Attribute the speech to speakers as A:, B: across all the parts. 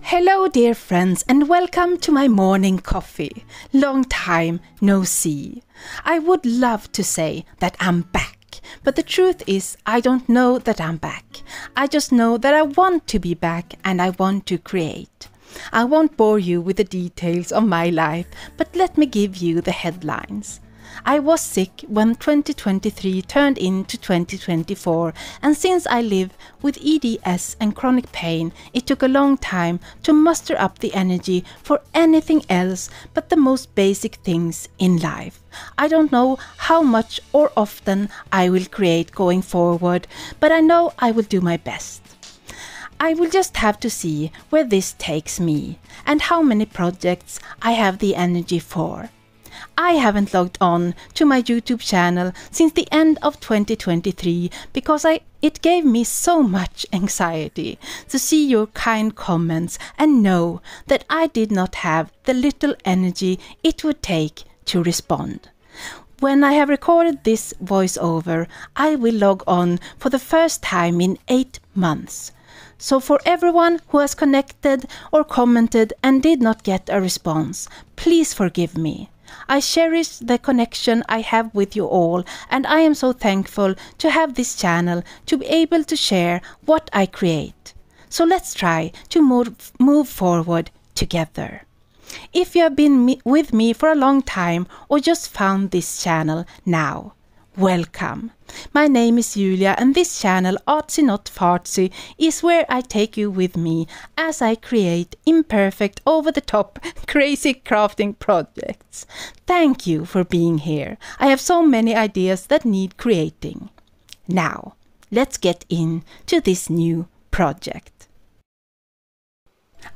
A: Hello dear friends and welcome to my morning coffee. Long time no see. I would love to say that I'm back, but the truth is I don't know that I'm back. I just know that I want to be back and I want to create. I won't bore you with the details of my life, but let me give you the headlines. I was sick when 2023 turned into 2024, and since I live with EDS and chronic pain, it took a long time to muster up the energy for anything else but the most basic things in life. I don't know how much or often I will create going forward, but I know I will do my best. I will just have to see where this takes me and how many projects I have the energy for. I haven't logged on to my YouTube channel since the end of 2023 because it gave me so much anxiety to see your kind comments and know that I did not have the little energy it would take to respond. When I have recorded this voiceover, I will log on for the first time in 8 months. So for everyone who has connected or commented and did not get a response, please forgive me. I cherish the connection I have with you all, and I am so thankful to have this channel to be able to share what I create. So let's try to move forward together. If you have been with me for a long time or just found this channel now, welcome. My name is Julia and this channel, Artsy Not Fartsy, is where I take you with me as I create imperfect, over-the-top, crazy crafting projects. Thank you for being here. I have so many ideas that need creating. Now, let's get into this new project.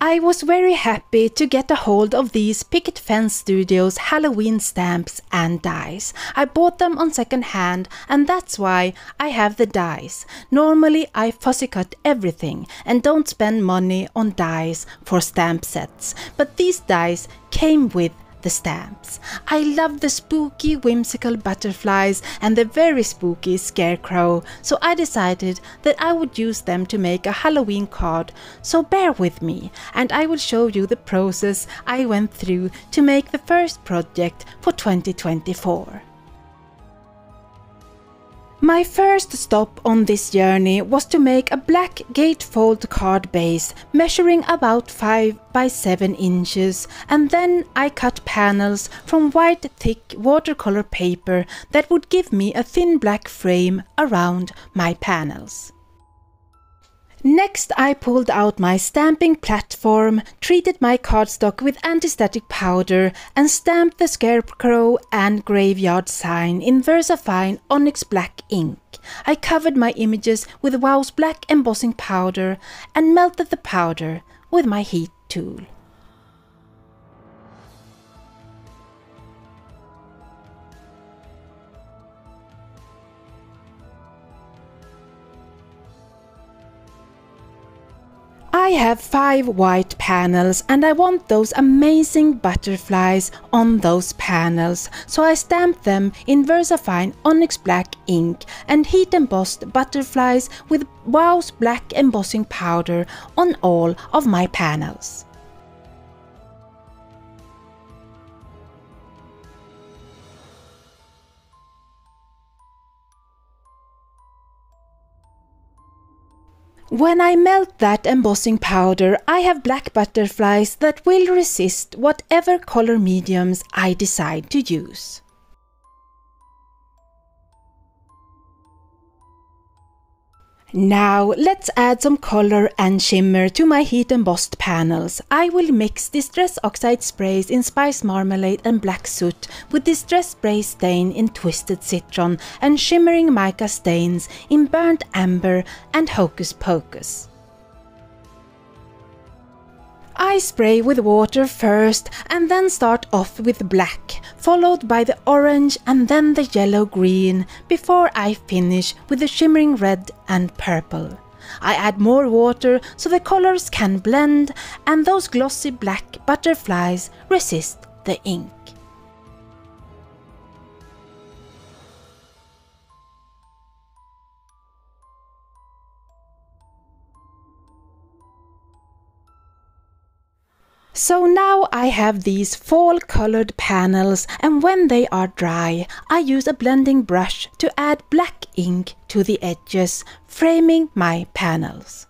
A: I was very happy to get a hold of these Picket Fence Studios Halloween stamps and dies. I bought them on second hand and that's why I have the dies. Normally I fussy cut everything and don't spend money on dies for stamp sets, but these dies came with the stamps. I love the spooky whimsical butterflies and the very spooky scarecrow, so I decided that I would use them to make a Halloween card, so bear with me and I will show you the process I went through to make the first project for 2024. My first stop on this journey was to make a black gatefold card base measuring about 5 by 7 inches, and then I cut panels from white thick watercolor paper that would give me a thin black frame around my panels. Next I pulled out my stamping platform, treated my cardstock with anti-static powder and stamped the scarecrow and graveyard sign in VersaFine Onyx Black ink. I covered my images with Wow's black embossing powder and melted the powder with my heat tool. I have 5 white panels and I want those amazing butterflies on those panels, so I stamped them in VersaFine Onyx Black ink and heat embossed butterflies with Wow's black embossing powder on all of my panels. When I melt that embossing powder, I have black butterflies that will resist whatever color mediums I decide to use. Now let's add some color and shimmer to my heat embossed panels. I will mix Distress Oxide sprays in Spice Marmalade and Black Soot with Distress Spray stain in Twisted Citron and Shimmering Mica stains in Burnt Amber and Hocus Pocus. I spray with water first and then start off with black, followed by the orange and then the yellow-green before I finish with the shimmering red and purple. I add more water so the colors can blend and those glossy black butterflies resist the ink. So now I have these fall colored panels, and when they are dry, I use a blending brush to add black ink to the edges, framing my panels.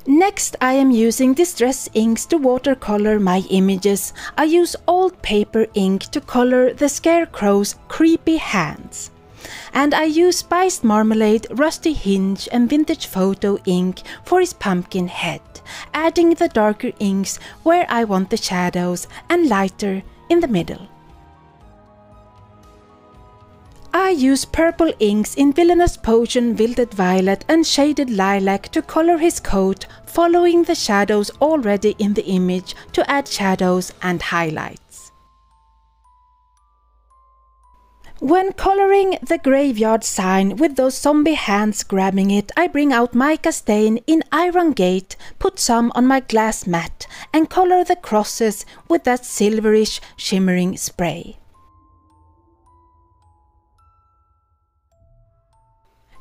A: Next, I am using distress inks to watercolor my images. I use old paper ink to color the scarecrow's creepy hands. And I use spiced marmalade, rusty hinge and vintage photo ink for his pumpkin head, adding the darker inks where I want the shadows and lighter in the middle. I use purple inks in Villainous Potion, Wilted Violet and Shaded Lilac to color his coat, following the shadows already in the image to add shadows and highlights. When coloring the graveyard sign with those zombie hands grabbing it, I bring out mica stain in Iron Gate, put some on my glass mat and color the crosses with that silverish shimmering spray.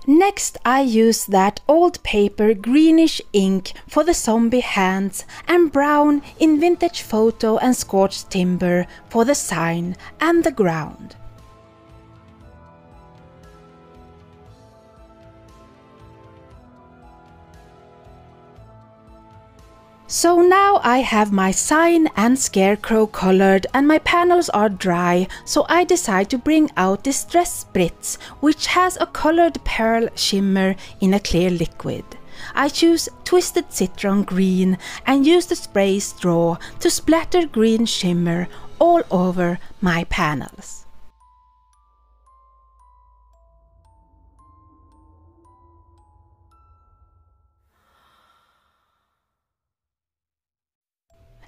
A: Next, I use that old paper greenish ink for the zombie hands and brown in Vintage Photo and Scorched Timber for the sign and the ground. So now I have my sign and scarecrow colored and my panels are dry, so I decide to bring out Distress Spritz, which has a colored pearl shimmer in a clear liquid. I choose Twisted Citron Green and use the spray straw to splatter green shimmer all over my panels.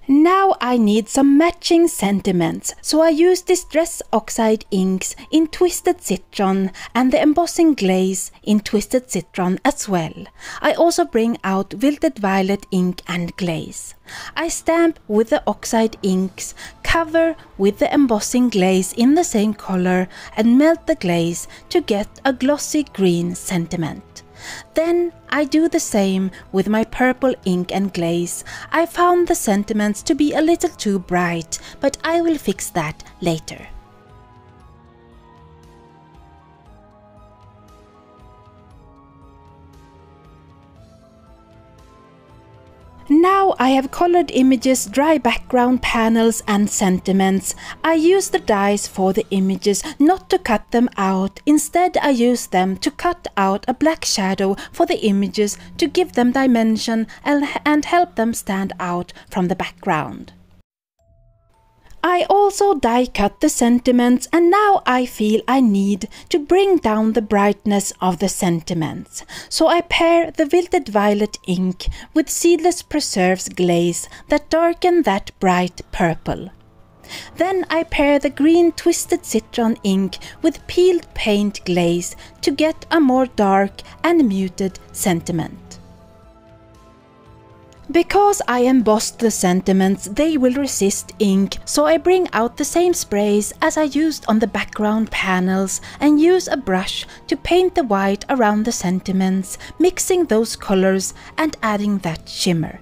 A: Now I need some matching sentiments, so I use Distress Oxide inks in Twisted Citron and the embossing glaze in Twisted Citron as well. I also bring out Wilted Violet ink and glaze. I stamp with the oxide inks, cover with the embossing glaze in the same color and melt the glaze to get a glossy green sentiment. Then I do the same with my purple ink and glaze. I found the sentiments to be a little too bright, but I will fix that later. Now I have colored images, dry background panels and sentiments. I use the dies for the images not to cut them out. Instead I use them to cut out a black shadow for the images to give them dimension and help them stand out from the background. I also die cut the sentiments, and now I feel I need to bring down the brightness of the sentiments. So I pair the Wilted Violet ink with Seedless Preserves glaze that darken that bright purple. Then I pair the green Twisted Citron ink with peeled paint glaze to get a more dark and muted sentiment. Because I embossed the sentiments, they will resist ink, so I bring out the same sprays as I used on the background panels and use a brush to paint the white around the sentiments, mixing those colors and adding that shimmer.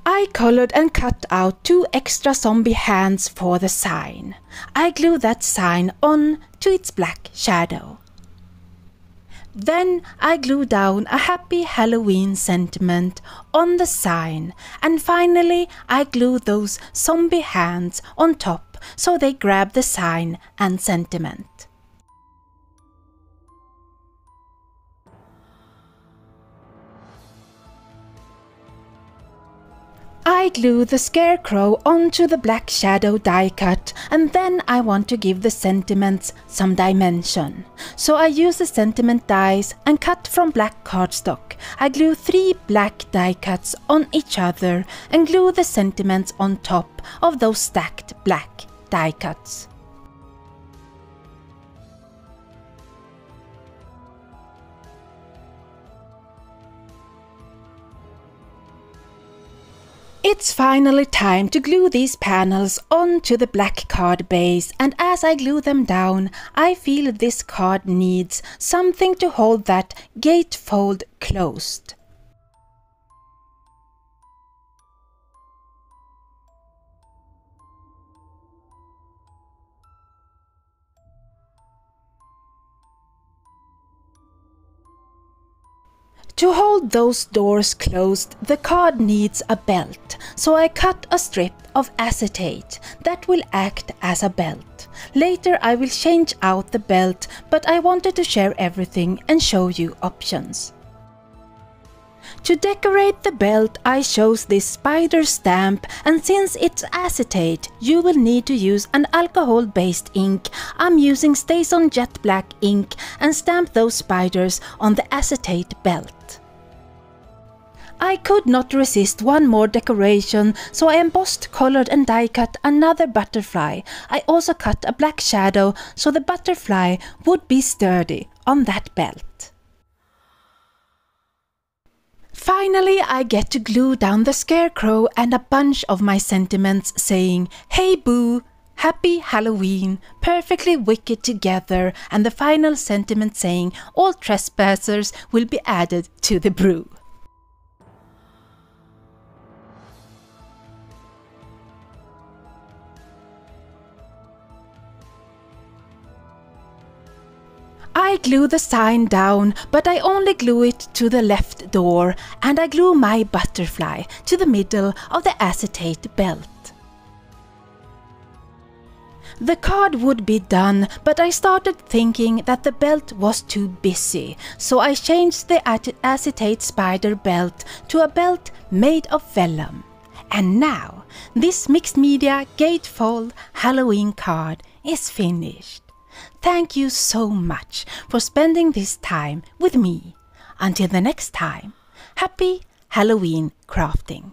A: I colored and cut out 2 extra zombie hands for the sign. I glue that sign on to its black shadow. Then I glue down a happy Halloween sentiment on the sign, and finally I glue those zombie hands on top so they grab the sign and sentiment. I glue the scarecrow onto the black shadow die cut, and then I want to give the sentiments some dimension. So I use the sentiment dies and cut from black cardstock. I glue 3 black die cuts on each other and glue the sentiments on top of those stacked black die cuts. It's finally time to glue these panels onto the black card base, and as I glue them down, I feel this card needs something to hold that gatefold closed. To hold those doors closed, the card needs a belt, so I cut a strip of acetate that will act as a belt. Later I will change out the belt, but I wanted to share everything and show you options. To decorate the belt, I chose this spider stamp, and since it's acetate, you will need to use an alcohol-based ink. I'm using StazOn Jet Black ink and stamp those spiders on the acetate belt. I could not resist one more decoration, so I embossed, colored and die cut another butterfly. I also cut a black shadow so the butterfly would be sturdy on that belt. Finally, I get to glue down the scarecrow and a bunch of my sentiments saying, "Hey boo, happy Halloween," perfectly wicked together, and the final sentiment saying, "All trespassers will be added to the brew." I glue the sign down, but I only glue it to the left door, and I glue my butterfly to the middle of the acetate belt. The card would be done, but I started thinking that the belt was too busy, so I changed the acetate spider belt to a belt made of vellum. And now, this mixed media gatefold Halloween card is finished. Thank you so much for spending this time with me. Until the next time, happy Halloween crafting.